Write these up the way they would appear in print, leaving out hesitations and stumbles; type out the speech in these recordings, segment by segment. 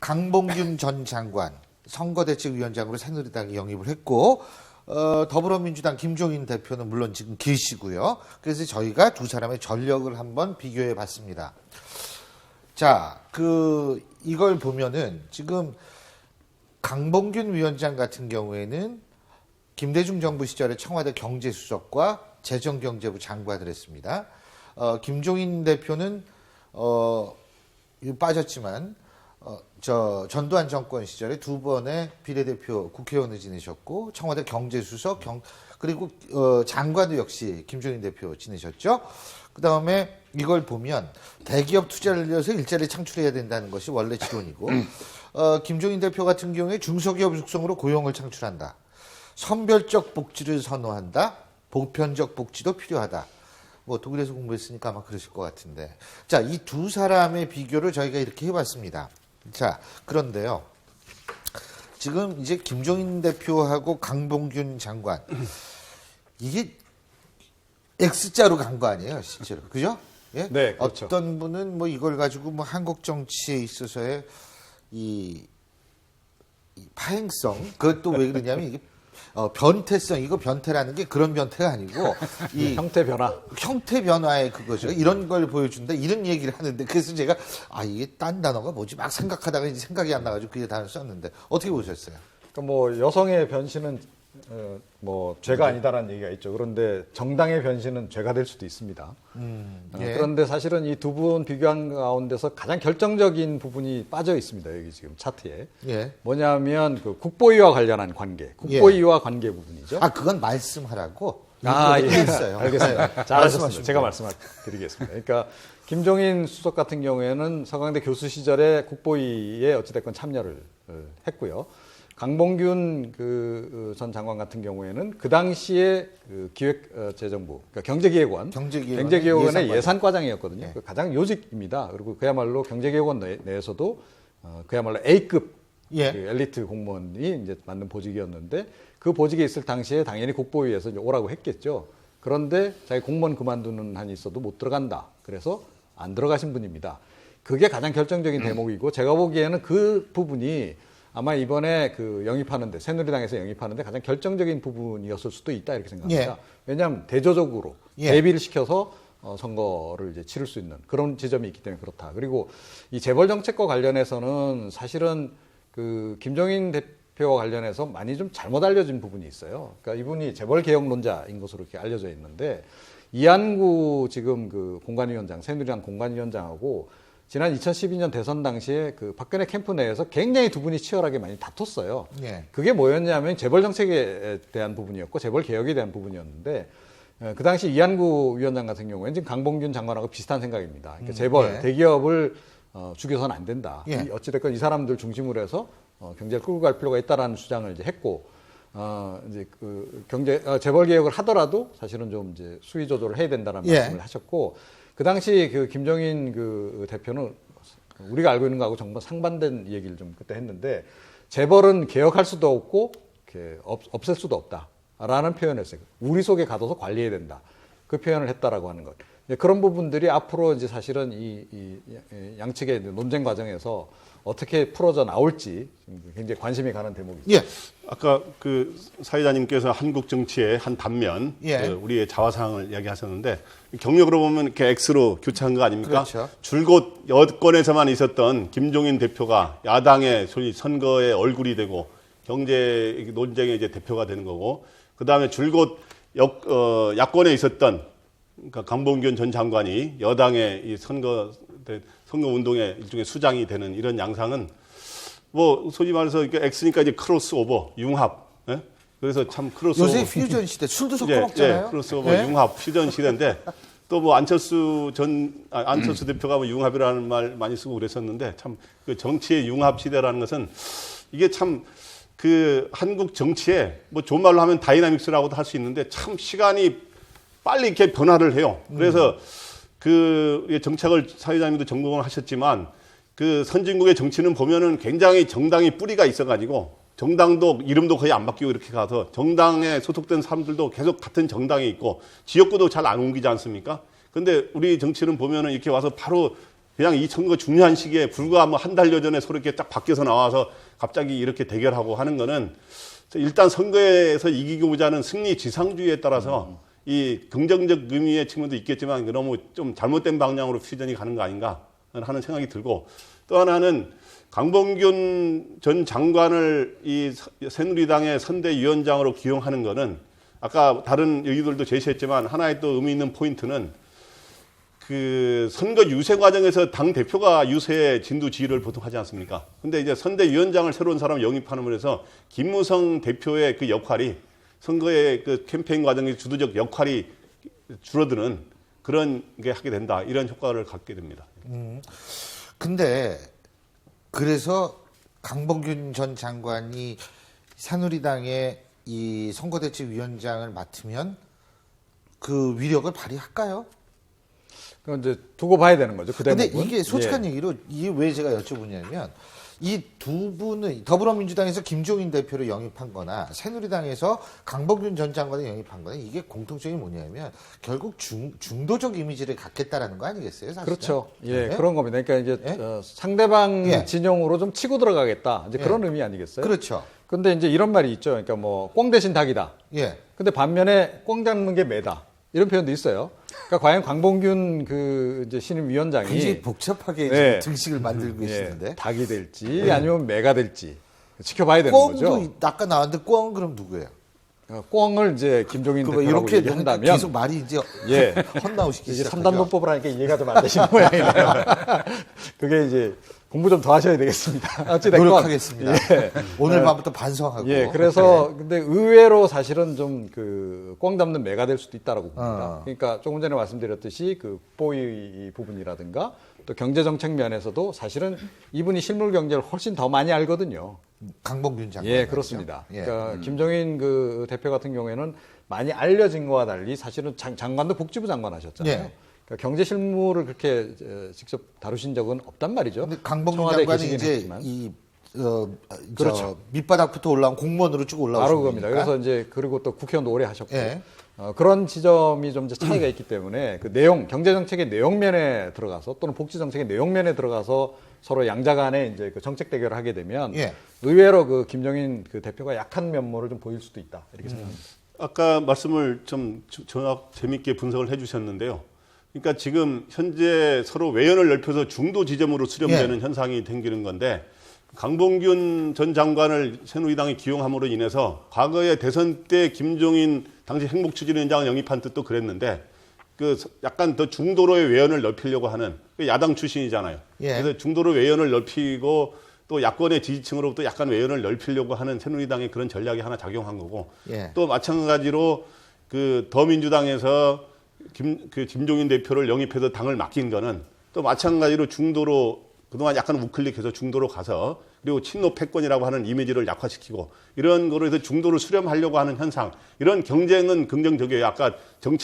강봉균 전 장관 선거대책위원장으로 새누리당이 영입을 했고 더불어민주당 김종인 대표는 물론 지금 계시고요. 그래서 저희가 두 사람의 전력을 한번 비교해 봤습니다. 자, 이걸 보면은 지금 강봉균 위원장 같은 경우에는 김대중 정부 시절에 청와대 경제수석과 재정경제부 장관을 했습니다. 김종인 대표는 빠졌지만 전두환 정권 시절에 두 번의 비례대표 국회의원을 지내셨고 청와대 경제수석 그리고 장관도 역시 김종인 대표 지내셨죠. 그다음에 이걸 보면 대기업 투자를 늘려서 일자리 창출해야 된다는 것이 원래 지론이고 김종인 대표 같은 경우에 중소기업 육성으로 고용을 창출한다. 선별적 복지를 선호한다. 보편적 복지도 필요하다. 뭐 독일에서 공부했으니까 아마 그러실 것 같은데. 자, 이 두 사람의 비교를 저희가 이렇게 해봤습니다. 자, 그런데요. 지금 이제 김종인 대표하고 강봉균 장관 이게 X자로 간 거 아니에요, 실제로. 그죠? 예? 네, 그렇죠. 어떤 분은 뭐 이걸 가지고 뭐 한국 정치에 있어서의 이 파행성, 그것도 왜 그러냐면 이게 변태성, 이거 변태라는 게 그런 변태가 아니고 이 형태 변화. 형태 변화의 그거죠. 이런 걸 보여준다. 이런 얘기를 하는데 그래서 제가 이게 딴 단어가 뭐지 막 생각하다가 이제 생각이 안 나가지고 그 단어 썼는데 어떻게 보셨어요? 그러니까 뭐 여성의 변신은 뭐 죄가 아니다라는 얘기가 있죠. 그런데 정당의 변신은 죄가 될 수도 있습니다. 예. 그런데 사실은 이 두 분 비교한 가운데서 가장 결정적인 부분이 빠져 있습니다. 여기 지금 차트에. 예. 뭐냐면 그 국보위와 관련한 관계, 국보위와 관계 부분이죠. 그건 말씀하라고. 예. 했어요. 알겠습니다. 잘하셨습니다. 제가 말씀드리겠습니다. 그러니까 김종인 수석 같은 경우에는 서강대 교수 시절에 국보위에 어찌됐건 참여를 했고요. 강봉균 전 장관 같은 경우에는 그 당시에 기획재정부, 그러니까 경제기획원의 예산과장이었거든요. 네. 가장 요직입니다. 그리고 그야말로 경제기획원 내에서도 그야말로 A급 엘리트 공무원이 이제 맡는 보직이었는데 그 보직에 있을 당시에 당연히 국보위에서 이제 오라고 했겠죠. 그런데 자기 공무원 그만두는 한이 있어도 못 들어간다. 그래서 안 들어가신 분입니다. 그게 가장 결정적인 대목이고 제가 보기에는 그 부분이 아마 이번에 영입하는데 새누리당에서 영입하는데 가장 결정적인 부분이었을 수도 있다 이렇게 생각합니다. 예. 왜냐하면 대조적으로 대비를 시켜서 선거를 이제 치를 수 있는 그런 지점이 있기 때문에 그렇다. 그리고 이 재벌 정책과 관련해서는 사실은 김종인 대표와 관련해서 많이 좀 잘못 알려진 부분이 있어요. 그러니까 이분이 재벌 개혁론자인 것으로 이렇게 알려져 있는데 이한구 지금 공관위원장 새누리당 공관위원장하고 지난 2012년 대선 당시에 박근혜 캠프 내에서 굉장히 두 분이 치열하게 많이 다퉜어요. 예. 그게 뭐였냐면 재벌 정책에 대한 부분이었고 재벌 개혁에 대한 부분이었는데 그 당시 이한구 위원장 같은 경우에는 지금 강봉균 장관하고 비슷한 생각입니다. 그러니까 재벌, 대기업을 죽여서는 안 된다. 어찌됐건 이 사람들 중심으로 해서 경제를 끌고 갈 필요가 있다라는 주장을 이제 했고 이제 재벌 개혁을 하더라도 사실은 좀 이제 수위 조절을 해야 된다라는 말씀을 하셨고 그 당시 김종인 대표는 우리가 알고 있는 거하고 정말 상반된 얘기를 좀 그때 했는데 재벌은 개혁할 수도 없고 없앨 수도 없다라는 표현을 했어요. 우리 속에 가둬서 관리해야 된다. 그 표현을 했다라고 하는 것. 그런 부분들이 앞으로 이제 사실은 이 양측의 논쟁 과정에서 어떻게 풀어져 나올지 굉장히 관심이 가는 대목이죠. 예. 아까 사회자님께서 한국 정치의 한 단면, 우리의 자화상을 이야기하셨는데 경력으로 보면 이렇게 X로 교차한 거 아닙니까? 그렇죠. 줄곧 여권에서만 있었던 김종인 대표가 야당의 소위 선거의 얼굴이 되고 경제 논쟁의 이제 대표가 되는 거고, 그 다음에 줄곧 야권에 있었던 그러니까 강봉균 전 장관이 여당의 이 선거 운동의 일종의 수장이 되는 이런 양상은 뭐 소위 말해서 X니까 이제 크로스오버, 융합. 예? 그래서 참 크로스오버. 요새 퓨전 시대 술도 섞어 먹잖아요. 크로스오버, 융합, 퓨전 시대인데 또 뭐 안철수 대표가 뭐 융합이라는 말 많이 쓰고 그랬었는데 참 그 정치의 융합 시대라는 것은 이게 참 한국 정치에 뭐 좋은 말로 하면 다이나믹스라고도 할 수 있는데 참 시간이 빨리 이렇게 변화를 해요. 그래서 정책을 사회자님도 전공을 하셨지만 선진국의 정치는 보면은 굉장히 정당이 뿌리가 있어가지고 정당도 이름도 거의 안 바뀌고 이렇게 가서 정당에 소속된 사람들도 계속 같은 정당에 있고 지역구도 잘 안 옮기지 않습니까? 근데 우리 정치는 보면은 이렇게 와서 바로 그냥 이 선거 중요한 시기에 불과 뭐 한 달여 전에 서로 이렇게 딱 밖에서 나와서 갑자기 이렇게 대결하고 하는 거는 일단 선거에서 이기고자 하는 승리 지상주의에 따라서 이 긍정적 의미의 측면도 있겠지만 너무 좀 잘못된 방향으로 퓨전이 가는 거 아닌가 하는 생각이 들고, 또 하나는 강봉균 전 장관을 이 새누리당의 선대위원장으로 기용하는 거는 아까 다른 얘기들도 제시했지만 하나의 또 의미 있는 포인트는 그 선거 유세 과정에서 당 대표가 유세 진두 지휘를 보통 하지 않습니까? 근데 이제 선대위원장을 새로운 사람 영입하는 면에서 김무성 대표의 그 역할이 선거의 그 캠페인 과정의 주도적 역할이 줄어드는 그런 게 하게 된다. 이런 효과를 갖게 됩니다. 근데 그래서 강봉균 전 장관이 새누리당의 이 선거대책위원장을 맡으면 그 위력을 발휘할까요? 그건 이제 두고 봐야 되는 거죠. 그 근데 대목은. 이게 솔직한 얘기로 이게 왜 제가 여쭤보냐면 이 두 분은 더불어민주당에서 김종인 대표를 영입한 거나 새누리당에서 강봉균 전 장관을 영입한 거나 이게 공통점이 뭐냐면 결국 중도적 이미지를 갖겠다라는 거 아니겠어요? 사실은? 그렇죠. 예, 네? 그런 겁니다. 그러니까 이제 예? 상대방 예. 진영으로 좀 치고 들어가겠다. 이제 예. 그런 의미 아니겠어요? 그렇죠. 근데 이제 이런 말이 있죠. 그러니까 뭐 꽁 대신 닭이다. 예. 근데 반면에 꽁 잡는 게 매다. 이런 표현도 있어요. 그러니까 과연 강봉균 그 이제 신임위원장이 굉장히 복잡하게 네. 등식을 만들고 계시는데. 닭이 될지 아니면 매가 될지 지켜봐야 되는 거죠. 꽁도 아까 나왔는데 꽁은 그럼 누구예요? 꽁을 이제 김종인 그거 대표라고 이렇게 얘기한다면 계속 말이 이제 예. 헛나오시기 이제 시작하죠. 3단 논법을 하니까 이해가 좀 안 되시는 모양이네요. 그게 이제 공부 좀 더 하셔야 되겠습니다. 어찌됐건 노력하겠습니다. 예. 오늘 밤부터 반성하고. 예, 그래서 근데 의외로 사실은 좀 그 꽁 잡는 매가 될 수도 있다라고 봅니다. 그러니까 조금 전에 말씀드렸듯이 그 국보의 부분이라든가 또 경제 정책 면에서도 사실은 이분이 실물 경제를 훨씬 더 많이 알거든요. 강봉균 장관. 예, 그렇습니다. 예. 그러니까 김종인 그 대표 같은 경우에는 많이 알려진 거와 달리 사실은 장관도 복지부 장관 하셨잖아요. 예. 그러니까 경제 실무를 그렇게 직접 다루신 적은 없단 말이죠. 근데 강봉균 청와대에 장관은 계시긴 이제 했지만. 그렇죠. 밑바닥부터 올라온 공무원으로 쭉 올라오신 바로 그겁니다. 거니까. 그래서 이제 그리고 또 국회의원도 오래 하셨고 예. 그런 지점이 좀 이제 차이가 있기 때문에 그 내용 경제 정책의 내용면에 들어가서 또는 복지 정책의 내용면에 들어가서 서로 양자 간에 이제 그 정책 대결을 하게 되면 예. 의외로 그 김종인 그 대표가 약한 면모를 좀 보일 수도 있다 이렇게 생각합니다. 아까 말씀을 좀 재밌게 분석을 해주셨는데요. 그러니까 지금 현재 서로 외연을 넓혀서 중도 지점으로 수렴되는 현상이 생기는 건데 강봉균 전 장관을 새누리당이 기용함으로 인해서 과거에 대선 때 김종인 당시 행복추진위원장을 영입한 뜻도 그랬는데 그 약간 더 중도로의 외연을 넓히려고 하는 야당 출신이잖아요. 예. 그래서 중도로 외연을 넓히고 또 야권의 지지층으로부터 약간 외연을 넓히려고 하는 새누리당의 그런 전략이 하나 작용한 거고 예. 또 마찬가지로 그 더민주당에서 김종인 대표를 영입해서 당을 맡긴 거는 또 마찬가지로 중도로 그동안 약간 우클릭해서 중도로 가서 그리고 친노 패권이라고 하는 이미지를 약화시키고 이런 거로 해서 중도를 수렴하려고 하는 현상 이런 경쟁은 긍정적이에요. 아까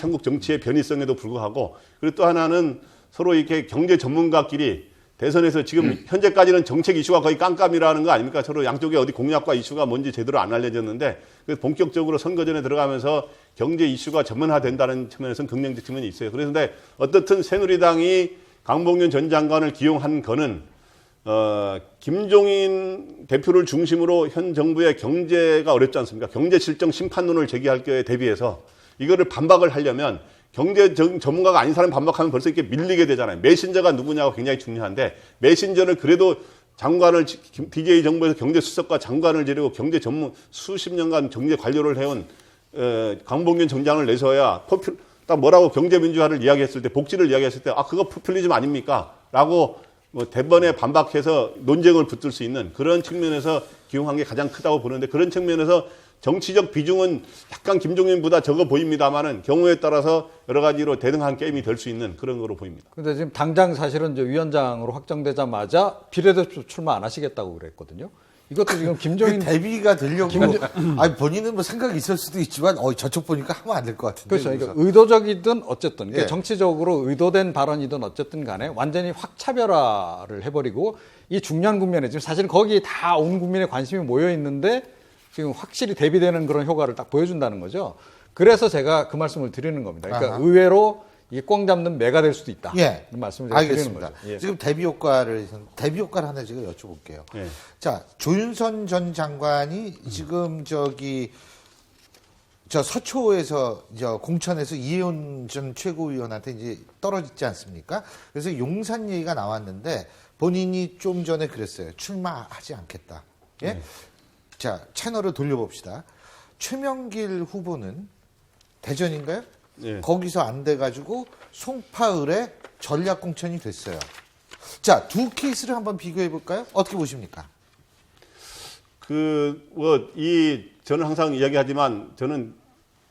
한국 정치의 변이성에도 불구하고 그리고 또 하나는 서로 이렇게 경제 전문가끼리 대선에서 지금 현재까지는 정책 이슈가 거의 깜깜이라는 거 아닙니까? 서로 양쪽에 어디 공약과 이슈가 뭔지 제대로 안 알려졌는데 본격적으로 선거전에 들어가면서 경제 이슈가 전문화된다는 측면에서는 긍정적 측면이 있어요. 그런데 어떻든 새누리당이 강봉균 전 장관을 기용한 거는 김종인 대표를 중심으로 현 정부의 경제가 어렵지 않습니까? 경제 실정 심판론을 제기할 거에 대비해서 이거를 반박을 하려면 경제 전문가가 아닌 사람이 반박하면 벌써 이렇게 밀리게 되잖아요. 메신저가 누구냐가 굉장히 중요한데 메신저를 그래도 장관을 DJ 정부에서 경제 수석과 장관을 지내고 경제 전문 수십 년간 경제 관료를 해온 강봉균 정장을 내서야 딱 뭐라고 경제민주화를 이야기했을 때 복지를 이야기했을 때 아 그거 포퓰리즘 아닙니까? 라고 뭐 대번에 반박해서 논쟁을 붙들 수 있는 그런 측면에서 기용한 게 가장 크다고 보는데 그런 측면에서 정치적 비중은 약간 김종인보다 적어 보입니다만은 경우에 따라서 여러 가지로 대등한 게임이 될 수 있는 그런 거로 보입니다. 근데 지금 당장 사실은 이제 위원장으로 확정되자마자 비례대표 출마 안 하시겠다고 그랬거든요. 이것도 지금 김종인 대비가 되려고 아니 본인은 뭐 생각이 있을 수도 있지만 저쪽 보니까 하면 안 될 것 같은데. 그렇죠. 그러니까 의도적이든 어쨌든 그러니까 예. 정치적으로 의도된 발언이든 어쨌든 간에 완전히 확차별화를 해버리고 이 중요한 국면에 지금 사실 거기에 다 온 국민의 관심이 모여 있는데 지금 확실히 대비되는 그런 효과를 딱 보여준다는 거죠. 그래서 제가 그 말씀을 드리는 겁니다. 그러니까 아하. 의외로 이게 꽝 잡는 매가 될 수도 있다. 예. 이 말씀을 제가 드리는 알겠습니다. 거죠. 예. 지금 대비 효과를 하나 제가 여쭤볼게요. 예. 자, 조윤선 전 장관이 지금 저 서초에서 공천에서 이혜원 전 최고위원한테 이제 떨어지지 않습니까? 그래서 용산 얘기가 나왔는데 본인이 좀 전에 그랬어요. 출마하지 않겠다. 예? 자, 채널을 돌려봅시다. 최명길 후보는 대전인가요? 예. 거기서 안 돼가지고 송파을에 전략 공천이 됐어요. 자, 두 케이스를 한번 비교해 볼까요? 어떻게 보십니까? 저는 항상 이야기하지만 저는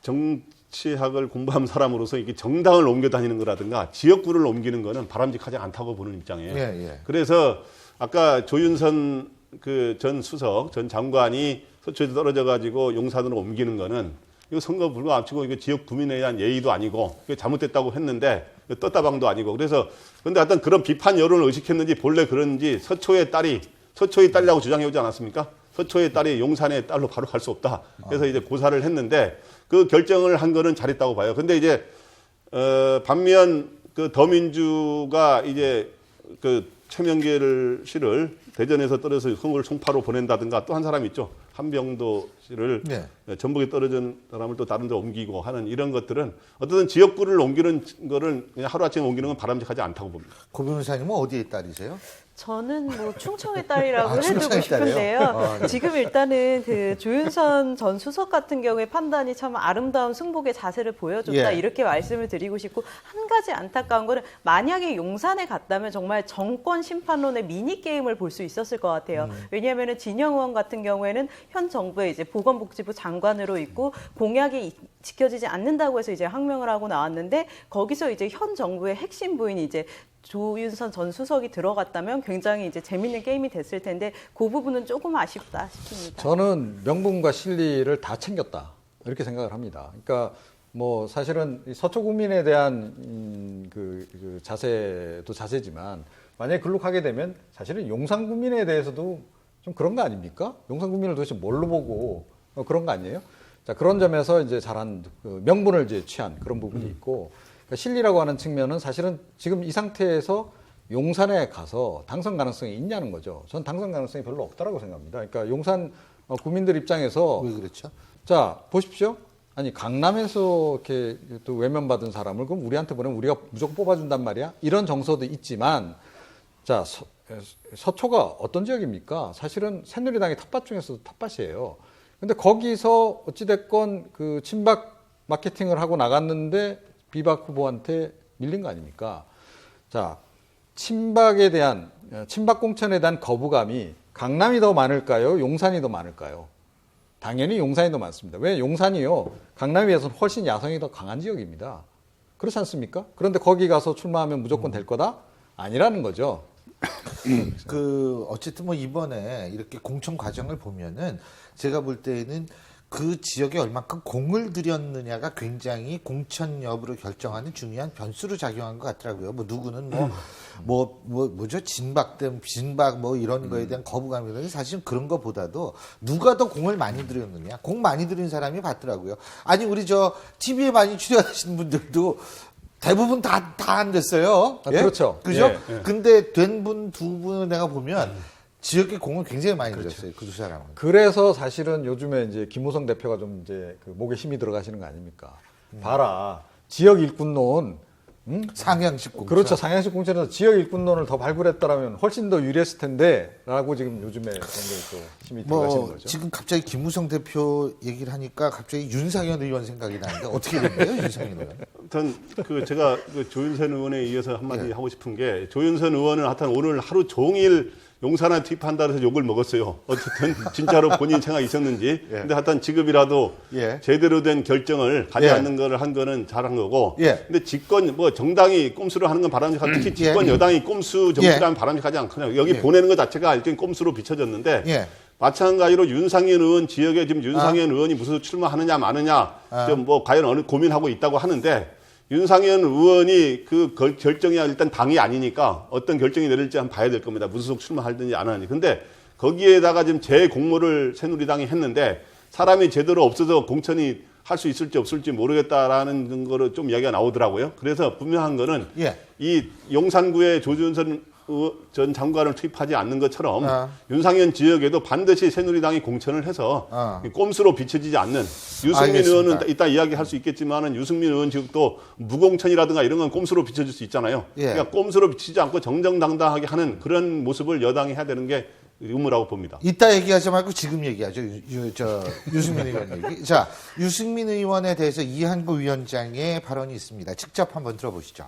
정치학을 공부한 사람으로서 이게 정당을 옮겨 다니는 거라든가 지역구를 옮기는 거는 바람직하지 않다고 보는 입장이에요. 예. 그래서 아까 조윤선 그 전 수석, 전 장관이 서초에서 떨어져 가지고 용산으로 옮기는 거는 이거 선거 불가 앞치고 이거 지역 구민에 대한 예의도 아니고 이거 잘못됐다고 했는데 떴다방도 아니고 그래서 근데 어떤 그런 비판 여론을 의식했는지 본래 그런지 서초의 딸이라고 주장해 오지 않았습니까? 서초의 딸이 용산의 딸로 바로 갈 수 없다. 그래서 이제 고사를 했는데 그 결정을 한 거는 잘했다고 봐요. 근데 이제 반면 그 더민주가 이제 그 최명길 씨를 대전에서 떨어져서 선거를 송파로 보낸다든가 또 한 사람이 있죠. 한병도 씨를 네. 전북에 떨어진 사람을 또 다른 데 옮기고 하는 이런 것들은 어떤 지역구를 옮기는 거를 그냥 하루아침에 옮기는 건 바람직하지 않다고 봅니다. 고 변호사님은 어디에 딸이세요? 저는 뭐 충청의 딸이라고 해두고 충청의 싶은데요. 딸이에요? 네. 지금 일단은 그 조윤선 전 수석 같은 경우에 판단이 참 아름다운 승복의 자세를 보여줬다 예. 이렇게 말씀을 드리고 싶고 한 가지 안타까운 거는 만약에 용산에 갔다면 정말 정권 심판론의 미니 게임을 볼 수 있었을 것 같아요. 왜냐하면은 진영 의원 같은 경우에는 현 정부의 이제 보건복지부 장관으로 있고 공약이 지켜지지 않는다고 해서 이제 항명을 하고 나왔는데 거기서 이제 현 정부의 핵심 부인이 이제 조윤선 전 수석이 들어갔다면 굉장히 이제 재밌는 게임이 됐을 텐데 그 부분은 조금 아쉽다 싶습니다. 저는 명분과 실리를 다 챙겼다 이렇게 생각을 합니다. 그러니까 뭐 사실은 이 서초 국민에 대한 그 자세도 자세지만 만약에 글로 가게 되면 사실은 용산 국민에 대해서도 좀 그런 거 아닙니까? 용산 국민을 도대체 뭘로 보고 그런 거 아니에요? 자, 그런 점에서 이제 잘한 그 명분을 이제 취한 그런 부분이 있고 그러니까 실리라고 하는 측면은 사실은 지금 이 상태에서 용산에 가서 당선 가능성이 있냐는 거죠. 전 당선 가능성이 별로 없다라고 생각합니다. 그러니까 용산 국민들 입장에서 왜 그렇죠? 자, 보십시오. 아니, 강남에서 이렇게 또 외면받은 사람을 그럼 우리한테 보내면 우리가 무조건 뽑아준단 말이야? 이런 정서도 있지만 자, 서초가 어떤 지역입니까? 사실은 새누리당의 텃밭 중에서도 텃밭이에요. 근데 거기서 어찌됐건 그 친박 마케팅을 하고 나갔는데 비박 후보한테 밀린 거 아닙니까? 자, 친박에 대한, 친박 공천에 대한 거부감이 강남이 더 많을까요? 용산이 더 많을까요? 당연히 용산이 더 많습니다. 왜? 용산이요. 강남에 비해서는 훨씬 야성이 더 강한 지역입니다. 그렇지 않습니까? 그런데 거기 가서 출마하면 무조건 될 거다? 아니라는 거죠. 어쨌든 뭐 이번에 이렇게 공천 과정을 보면은 제가 볼 때는 그 지역에 얼마큼 공을 들였느냐가 굉장히 공천 여부를 결정하는 중요한 변수로 작용한 것 같더라고요. 뭐 누구는 뭐죠? 진박 뭐 이런 거에 대한 거부감이라든지 사실은 그런 것보다도 누가 더 공을 많이 들였느냐. 공 많이 들인 사람이 받더라고요. 아니, 우리 TV에 많이 출연하시는 분들도 대부분 다 안 됐어요. 아, 예? 그렇죠. 그죠? 예, 예. 근데 된 분 두 분을 내가 보면 지역의 공을 굉장히 많이 들였어요. 그 두 사람은. 그래서 사실은 요즘에 이제 김무성 대표가 좀 이제 그 목에 힘이 들어가시는 거 아닙니까? 봐라. 지역 일꾼론. 상향식 공천. 그렇죠. 상향식 공천에서 지역 일꾼론을 더 발굴했더라면 훨씬 더 유리했을 텐데 라고 지금 요즘에 굉장히 또 힘이 들어가시는 거죠. 지금 갑자기 김무성 대표 얘기를 하니까 갑자기 윤상현 의원 생각이 나는데 어떻게 된 거예요, 윤상현 의원? 하여튼 제가 조윤선 의원에 이어서 한마디 네. 하고 싶은 게 조윤선 의원은 하여튼 오늘 하루 종일 용산에 투입한다 해서 욕을 먹었어요. 어쨌든 진짜로 본인 생각이 있었는지. 예. 근데 하여튼 지금이라도 예. 제대로 된 결정을 가지 예. 않는 거를 한 거는 잘한 거고. 예. 근데 정당이 꼼수로 하는 건 바람직하고 특히 집권 여당이 꼼수 정치라면 바람직하지 않거든요. 여기 보내는 것 자체가 일종의 꼼수로 비춰졌는데 예. 마찬가지로 윤상현 의원 지역에 지금 윤상현 의원이 무슨 출마하느냐 마느냐 좀 과연 어느 고민하고 있다고 하는데 윤상현 의원이 그 결정이 일단 당이 아니니까 어떤 결정이 내릴지 한번 봐야 될 겁니다. 무소속 출마하든지 안 하든지. 근데 거기에다가 지금 재공모를 새누리당이 했는데 사람이 제대로 없어서 공천이 할 수 있을지 없을지 모르겠다라는 거로 좀 이야기가 나오더라고요. 그래서 분명한 거는 예. 이 용산구에 조준선 전 장관을 투입하지 않는 것처럼 아. 윤상현 지역에도 반드시 새누리당이 공천을 해서 꼼수로 비춰지지 않는 유승민 알겠습니다. 의원은 이따 이야기할 수 있겠지만은 유승민 의원 지역도 무공천이라든가 이런 건 꼼수로 비춰질 수 있잖아요. 예. 그러니까 꼼수로 비치지 않고 정정당당하게 하는 그런 모습을 여당이 해야 되는 게 의무라고 봅니다. 이따 얘기하지 말고 지금 얘기하죠. 유승민 의원 얘기. 자, 유승민 의원에 대해서 이한구 위원장의 발언이 있습니다. 직접 한번 들어보시죠.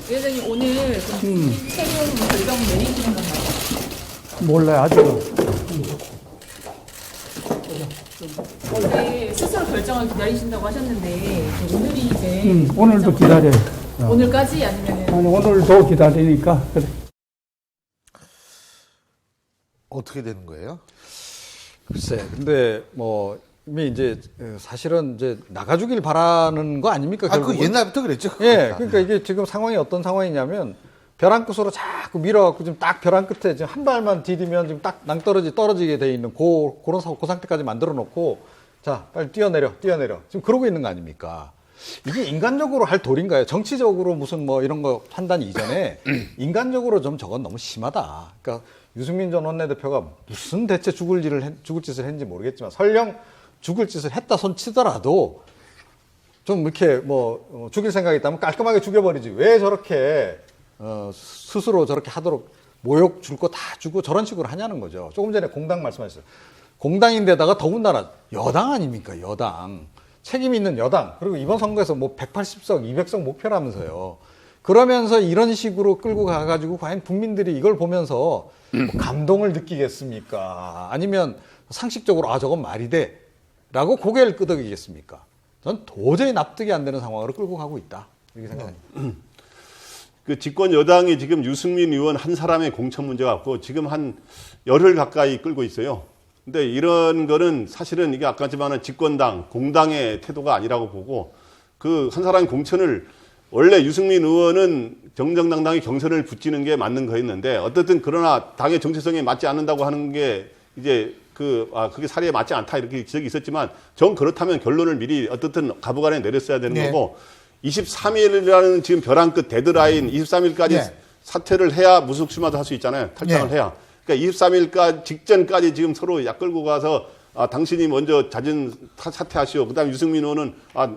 위원장님 오늘 새로운 결정 내리시는 건가요? 몰라요, 아직은. 어제 스스로 결정을 기다리신다고 하셨는데 오늘이 이제 오늘도 기다려요. 오늘까지 아니면 아니, 오늘도 기다리니까. 그래. 어떻게 되는 거예요? 글쎄, 근데 뭐 이미 이제 사실은 이제 나가주길 바라는 거 아닙니까? 그 결국은? 옛날부터 그랬죠. 예, 그러니까 이게 지금 상황이 어떤 상황이냐면 벼랑 끝으로 자꾸 밀어갖고 지금 딱 벼랑 끝에 지금 한 발만 디디면 지금 딱 낭떠러지게 돼 있는 그런 상태까지 만들어 놓고 자, 빨리 뛰어내려. 지금 그러고 있는 거 아닙니까? 이게 인간적으로 할 도리인가요? 정치적으로 무슨 뭐 이런 거 판단 이전에 인간적으로 좀 저건 너무 심하다. 그러니까 유승민 전 원내대표가 무슨 대체 죽을 짓을 했는지 모르겠지만 설령 죽을 짓을 했다 손 치더라도 좀 이렇게 뭐 죽일 생각이 있다면 깔끔하게 죽여버리지. 왜 저렇게 스스로 저렇게 하도록 모욕 줄 거 다 주고 저런 식으로 하냐는 거죠. 조금 전에 공당 말씀하셨어요. 공당인데다가 더군다나 여당 아닙니까? 여당. 책임 있는 여당. 그리고 이번 선거에서 뭐 180석, 200석 목표라면서요. 그러면서 이런 식으로 끌고 가가지고 과연 국민들이 이걸 보면서 뭐 감동을 느끼겠습니까? 아니면 상식적으로 아 저건 말이 돼 라고 고개를 끄덕이겠습니까? 전 도저히 납득이 안 되는 상황으로 끌고 가고 있다 이렇게 생각합니다. 그 집권 여당이 지금 유승민 의원 한 사람의 공천 문제가 없고 지금 한 열흘 가까이 끌고 있어요. 근데 이런 거는 사실은 이게 아까 했지만은 집권당, 공당의 태도가 아니라고 보고 그 한 사람의 공천을 원래 유승민 의원은 정정당당히 경선을 붙이는 게 맞는 거였는데 어떻든 그러나 당의 정체성에 맞지 않는다고 하는 게 이제 그게 사례에 맞지 않다 이렇게 지적이 있었지만 정 그렇다면 결론을 미리 어떻든 가부간에 내렸어야 되는 네. 거고 23일이라는 지금 벼랑 끝 데드라인 23일까지 네. 사퇴를 해야 무속 출마도 할 수 있잖아요. 탈당을 네. 해야. 그러니까 23일까지 직전까지 지금 서로 약 끌고 가서 당신이 먼저 사퇴하시오. 그다음 유승민 의원은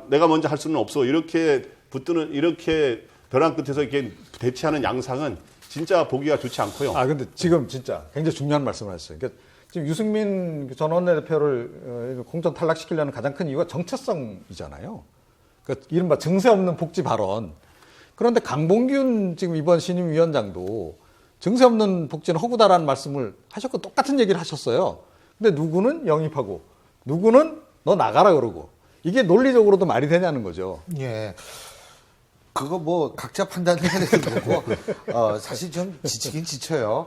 내가 먼저 할 수는 없어. 이렇게 붙드는 이렇게 벼랑 끝에서 이렇게 대치하는 양상은 진짜 보기가 좋지 않고요. 근데 지금 진짜 굉장히 중요한 말씀을 하셨어요. 그러니까 지금 유승민 전 원내대표를 공천 탈락시키려는 가장 큰 이유가 정체성이잖아요. 그러니까 이른바 증세 없는 복지 발언. 그런데 강봉균 지금 이번 신임위원장도 증세 없는 복지는 허구다라는 말씀을 하셨고 똑같은 얘기를 하셨어요. 근데 누구는 영입하고 누구는 너 나가라 그러고 이게 논리적으로도 말이 되냐는 거죠. 예. 그거 뭐 각자 판단해야 되는 거고 사실 좀 지치긴 지쳐요.